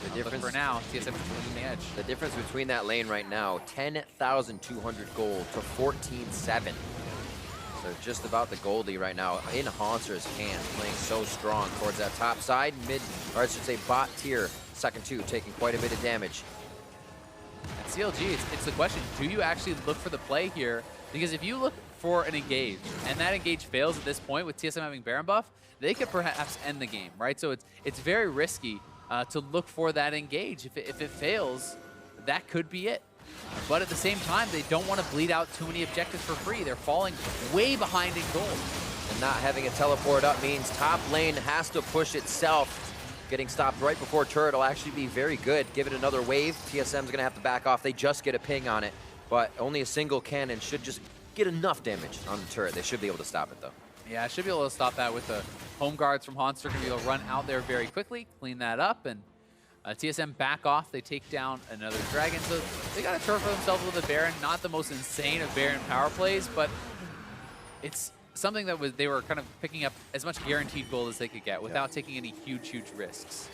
The difference for now, TSM is winning the edge. The difference between that lane right now, 10,200 gold to 14,700. So just about the Goldie right now in Hauntzer's hands, playing so strong towards that top side, mid, or I should say bot tier, second two, taking quite a bit of damage. At CLG, it's the question, do you actually look for the play here? Because if you look for an engage, and that engage fails at this point with TSM having Baron buff, they could perhaps end the game, right? So it's very risky to look for that engage. If it fails, that could be it. But at the same time, they don't want to bleed out too many objectives for free. They're falling way behind in gold. And not having a teleport up means top lane has to push itself. Getting stopped right before turret will actually be very good. Give it another wave. TSM's going to have to back off. They just get a ping on it, but only a single cannon should just get enough damage on the turret. They should be able to stop it, though. Yeah, I should be able to stop that with the home guards from Hauntzer. Going to be able to run out there very quickly, clean that up, and TSM back off. They take down another dragon. So they got a turret for themselves with a Baron. Not the most insane of Baron power plays, but it's something that they were kind of picking up as much guaranteed gold as they could get without taking any huge risks.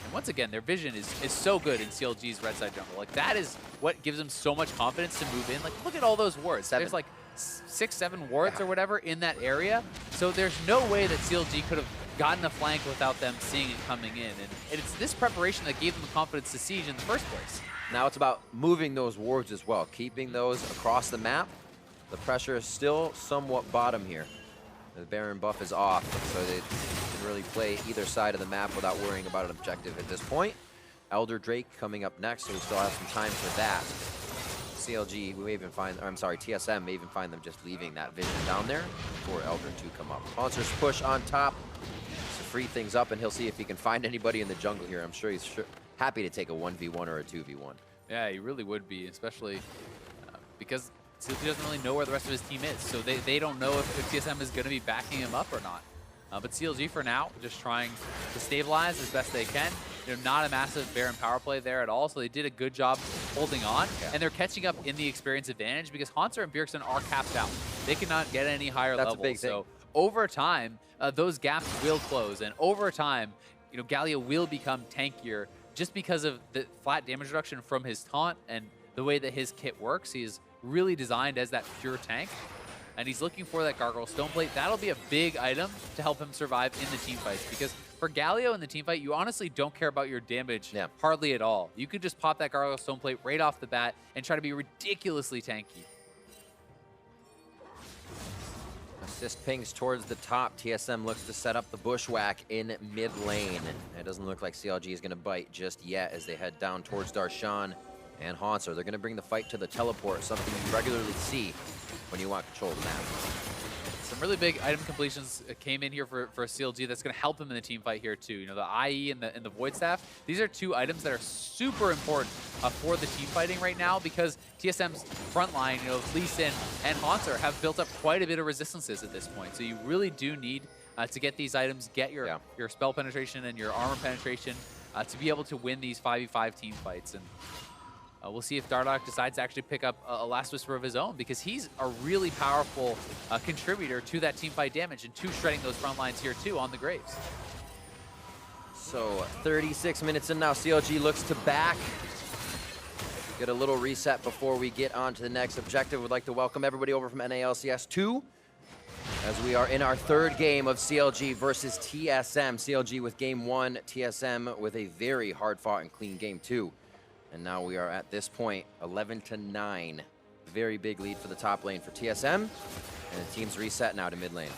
And once again, their vision is so good in CLG's red side jungle. Like, that is what gives them so much confidence to move in. Like, look at all those wards. There's like 6, 7 wards or whatever in that area. So there's no way that CLG could have gotten a flank without them seeing it coming in. And it's this preparation that gave them the confidence to siege in the first place. Now it's about moving those wards as well, keeping those across the map. The pressure is still somewhat bottom here. The Baron buff is off, so they can really play either side of the map without worrying about an objective at this point. Elder Drake coming up next, so we still have some time for that. CLG, we may even find, or I'm sorry, TSM may even find them just leaving that vision down there for Elder to come up. Hauntzer's push on top to free things up, and he'll see if he can find anybody in the jungle here. I'm sure he's happy to take a 1v1 or a 2v1. Yeah, he really would be, especially because CLG doesn't really know where the rest of his team is, so they don't know if TSM is going to be backing him up or not. But CLG for now, just trying to stabilize as best they can. Not a massive Baron power play there at all, so they did a good job holding on, and they're catching up in the experience advantage because Hauntzer and Bjergsen are capped out. They cannot get any higher level. That's a big thing. So over time, those gaps will close, and over time, Galio will become tankier just because of the flat damage reduction from his taunt and the way that his kit works. He's really designed as that pure tank, and he's looking for that Gargoyle Stoneplate. That'll be a big item to help him survive in the team fights, because for Galio in the team fight, you honestly don't care about your damage hardly at all. You could just pop that Gargoyle Stoneplate right off the bat and try to be ridiculously tanky. Assist pings towards the top. TSM looks to set up the bushwhack in mid lane. It doesn't look like CLG is going to bite just yet as they head down towards Darshan and Hauntzer. They're going to bring the fight to the teleport, something you regularly see when you want control of the map. Some really big item completions came in here for CLG that's going to help them in the team fight here too. The IE and the Void Staff, these are two items that are super important for the team fighting right now, because TSM's front line, Lee Sin and Hauntzer have built up quite a bit of resistances at this point. So you really do need to get these items, get your spell penetration and your armor penetration to be able to win these 5v5 team fights. And we'll see if Dardoch decides to actually pick up a Last Whisper of his own, because he's a really powerful contributor to that team fight damage and to shredding those front lines here too on the Graves. So 36 minutes in now, CLG looks to back. Get a little reset before we get on to the next objective. We'd like to welcome everybody over from NA LCS 2 as we are in our third game of CLG versus TSM. CLG with game 1, TSM with a very hard-fought and clean game 2. And now we are at this point, 11-9. Very big lead for the top lane for TSM. And the team's reset now to mid lane.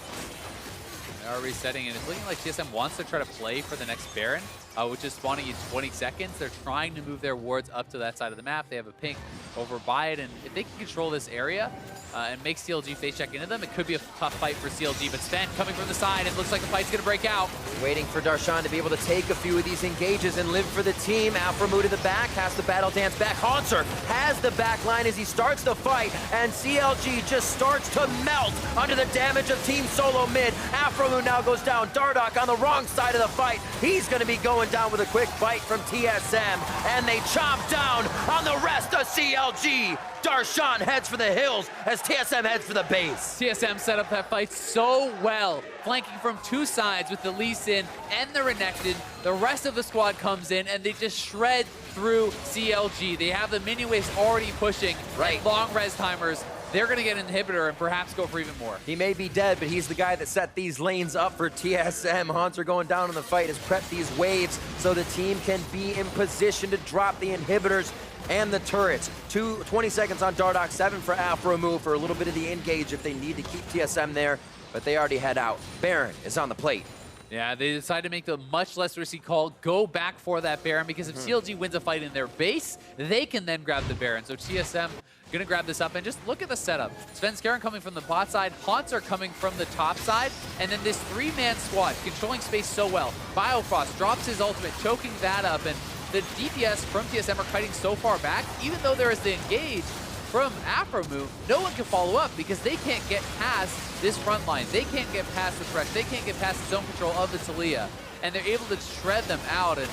They are resetting, and it's looking like TSM wants to try to play for the next Baron, which is spawning in 20 seconds. They're trying to move their wards up to that side of the map. They have a pink over by it, and if they can control this area and make CLG face check into them, it could be a tough fight for CLG. But Sven coming from the side, it looks like the fight's gonna break out. Waiting for Darshan to be able to take a few of these engages and live for the team. Aphromoo to the back, has the battle dance back. Hauntzer has the back line as he starts the fight, and CLG just starts to melt under the damage of Team Solomid. Aphromoo now goes down. Dardoch on the wrong side of the fight. He's gonna be going down with a quick bite from TSM, and they chomp down on the rest of CLG. Darshan heads for the hills as TSM heads for the base. TSM set up that fight so well, flanking from two sides with the Lee Sin and the Renekton. The rest of the squad comes in and they just shred through CLG. They have the minion waves already pushing, long res timers. They're gonna get an inhibitor and perhaps go for even more. He may be dead, but he's the guy that set these lanes up for TSM. Hauntzer going down in the fight has prepped these waves so the team can be in position to drop the inhibitors and the turrets. 20 seconds on Dardoch, 7 for Aphromoo for a little bit of the engage if they need to keep TSM there, but they already head out. Baron is on the plate. Yeah, they decided to make the much less risky call, go back for that Baron, because if CLG wins a fight in their base, they can then grab the Baron. So TSM gonna grab this up, and just look at the setup. Svenskeren coming from the bot side, Hauntzer coming from the top side, and then this 3-man squad controlling space so well. Biofrost drops his ultimate, choking that up, and the DPS from TSM are kiting so far back, even though there is the engage from Aphromoo, no one can follow up because they can't get past this front line. They can't get past the Thresh. They can't get past the zone control of the Taliyah, and they're able to shred them out, and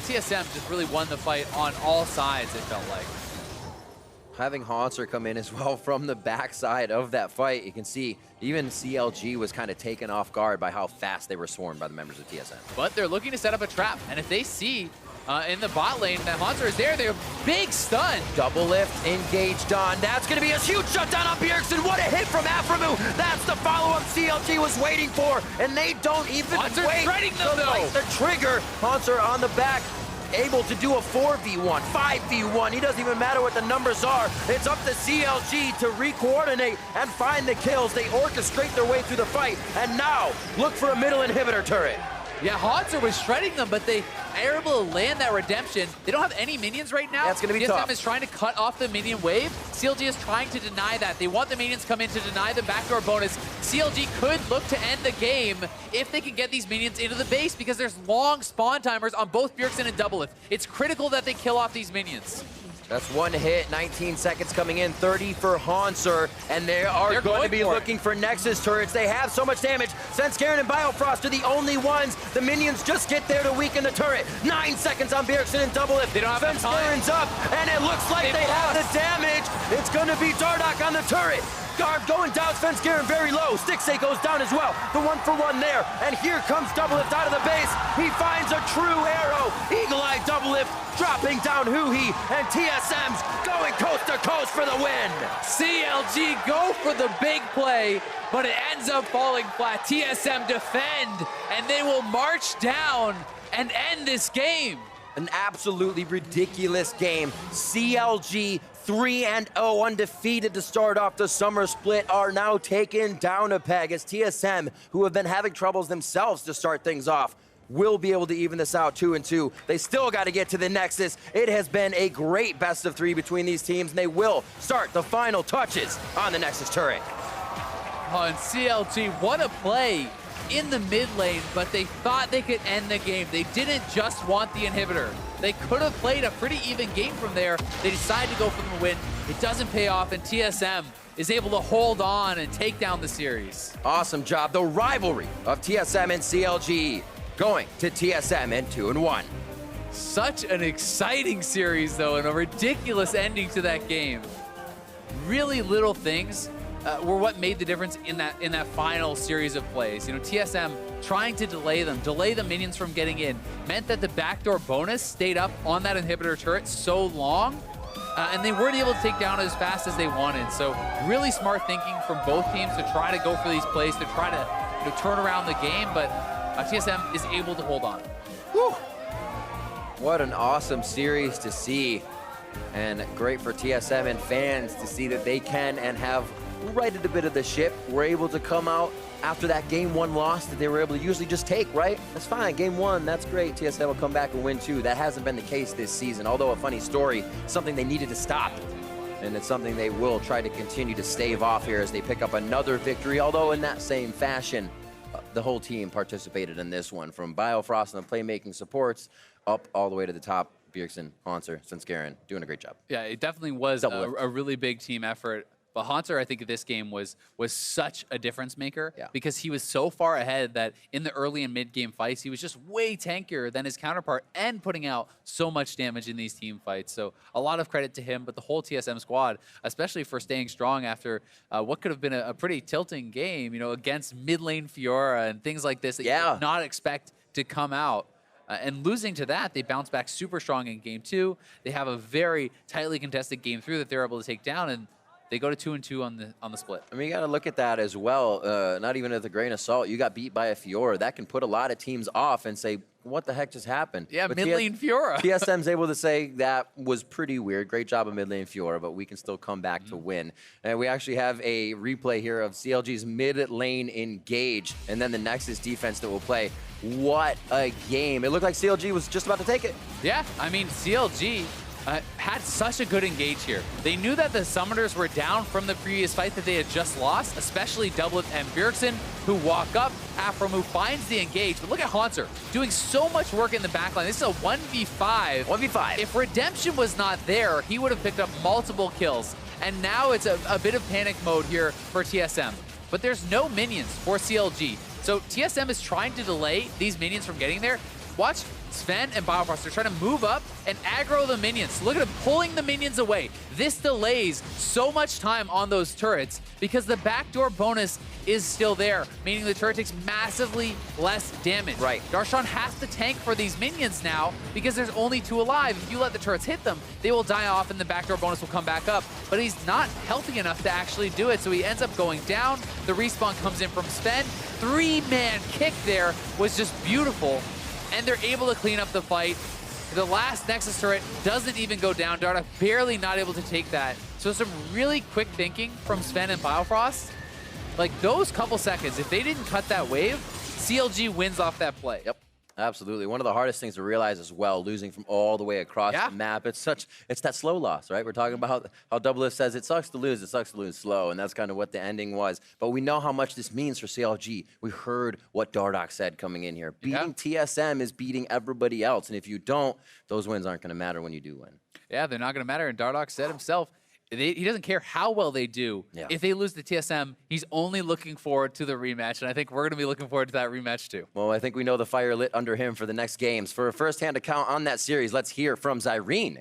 TSM just really won the fight on all sides, it felt like. Having Hauntzer come in as well from the backside of that fight, you can see even CLG was kind of taken off guard by how fast they were swarmed by the members of TSM. But they're looking to set up a trap, and if they see in the bot lane that Hauntzer is there, they're big stun. DoubleLift engaged on. That's going to be a huge shutdown on Bjergsen. What a hit from Aphromoo. That's the follow-up CLG was waiting for, and they don't even wait to light the trigger. Hauntzer on the back, able to do a 4v1, 5v1. He doesn't even matter what the numbers are. It's up to CLG to re-coordinate and find the kills. They orchestrate their way through the fight, and now look for a middle inhibitor turret. Yeah, Hauntzer was shredding them, but they are able to land that redemption. They don't have any minions right now. That's going to be TSM tough. is trying to cut off the minion wave. CLG is trying to deny that. They want the minions to come in to deny the backdoor bonus. CLG could look to end the game if they can get these minions into the base because there's long spawn timers on both Bjergsen and DoubleLift. It's critical that they kill off these minions. That's one hit, 19 seconds coming in, 30 for Hauntzer, and they are going to be looking for Nexus turrets. They have so much damage. Svenskeren and Biofrost are the only ones. The minions just get there to weaken the turret. 9 seconds on Bjergsen and DoubleLift. They don't have Svenskeren's up, and it looks like they have the damage. It's going to be Dardoch on the turret. Guard going down, Svenskeren very low. Stixxay goes down as well. The 1-for-1 there. And here comes DoubleLift out of the base. He finds a true arrow. Eagle-Eye DoubleLift dropping down Huhi. And TSM's going coast to coast for the win. CLG go for the big play, but it ends up falling flat. TSM defend, and they will march down and end this game. An absolutely ridiculous game. CLG 3-0 undefeated to start off the summer split are now taken down a peg as TSM, who have been having troubles themselves to start things off, will be able to even this out 2-2. They still got to get to the Nexus. It has been a great best of 3 between these teams, and they will start the final touches on the Nexus turret. On CLG, what a play in the mid lane, but they thought they could end the game. They didn't just want the inhibitor. They could have played a pretty even game from there. They decided to go for the win. It doesn't pay off, and TSM is able to hold on and take down the series. Awesome job. The rivalry of TSM and CLG going to TSM in 2-1. Such an exciting series, though, and a ridiculous ending to that game. Really little things were what made the difference in that final series of plays. You know, TSM trying to delay the minions from getting in, meant that the backdoor bonus stayed up on that inhibitor turret so long, and they weren't able to take down as fast as they wanted. So really smart thinking from both teams to try to go for these plays, to try to turn around the game, but TSM is able to hold on. Whew. What an awesome series to see, and great for TSM and fans to see that they can and have righted a bit of the ship. We're able to come out after that game 1 loss that they were able to usually just take, right? That's fine, game 1, that's great. TSM will come back and win 2. That hasn't been the case this season, although a funny story, something they needed to stop. And it's something they will try to continue to stave off here as they pick up another victory, although in that same fashion, the whole team participated in this one, from Biofrost and the playmaking supports up all the way to the top. Bjergsen, Hauntzer, Svenskeren, doing a great job. Yeah, it definitely was a really big team effort. But Hauntzer, I think this game was such a difference maker because he was so far ahead that in the early and mid game fights, he was just way tankier than his counterpart and putting out so much damage in these team fights. So a lot of credit to him, but the whole TSM squad, especially for staying strong after what could have been a pretty tilting game, you know, against mid lane Fiora and things like this that you would not expect to come out. And losing to that, they bounce back super strong in game 2. They have a very tightly contested game 3 that they're able to take down, and they go to 2-2 on the split. I mean, you got to look at that as well. Not even with a grain of salt. You got beat by a Fiora. That can put a lot of teams off and say, what the heck just happened? Yeah, but mid lane Fiora. TSM's able to say that was pretty weird. Great job of mid lane Fiora, but we can still come back to win. And we actually have a replay here of CLG's mid lane engage, and then the Nexus defense that will play. What a game. It looked like CLG was just about to take it. Yeah, I mean, CLG had such a good engage here. They knew that the summoners were down from the previous fight that they had just lost, especially DoubleLift and Bjergsen, who walk up. Aphromoo finds the engage, but look at Hauntzer doing so much work in the backline. This is a 1v5. 1v5. If Redemption was not there, he would have picked up multiple kills. And now it's a bit of panic mode here for TSM. But there's no minions for CLG. So TSM is trying to delay these minions from getting there. Watch Sven and Biofrost are trying to move up and aggro the minions. Look at him pulling the minions away. This delays so much time on those turrets because the backdoor bonus is still there, meaning the turret takes massively less damage. Right. Darshan has to tank for these minions now because there's only 2 alive. If you let the turrets hit them, they will die off and the backdoor bonus will come back up. But he's not healthy enough to actually do it, so he ends up going down. The respawn comes in from Sven. 3-man kick there was just beautiful. And they're able to clean up the fight. The last Nexus turret doesn't even go down. Dardoch barely not able to take that. So some really quick thinking from Sven and Biofrost. Like those couple seconds, if they didn't cut that wave, CLG wins off that play. Yep. Absolutely. One of the hardest things to realize as well, losing from all the way across the map. It's that slow loss, right? We're talking about how DoubleLift says it sucks to lose slow, and that's kind of what the ending was. But we know how much this means for CLG. We heard what Dardoch said coming in here. Beating TSM is beating everybody else, and if you don't, those wins aren't going to matter when you do win. Yeah, they're not going to matter, and Dardoch said himself, he doesn't care how well they do. If they lose to TSM, he's only looking forward to the rematch, and I think we're going to be looking forward to that rematch too. Well, I think we know the fire lit under him for the next games. For a first-hand account on that series, let's hear from Xayah.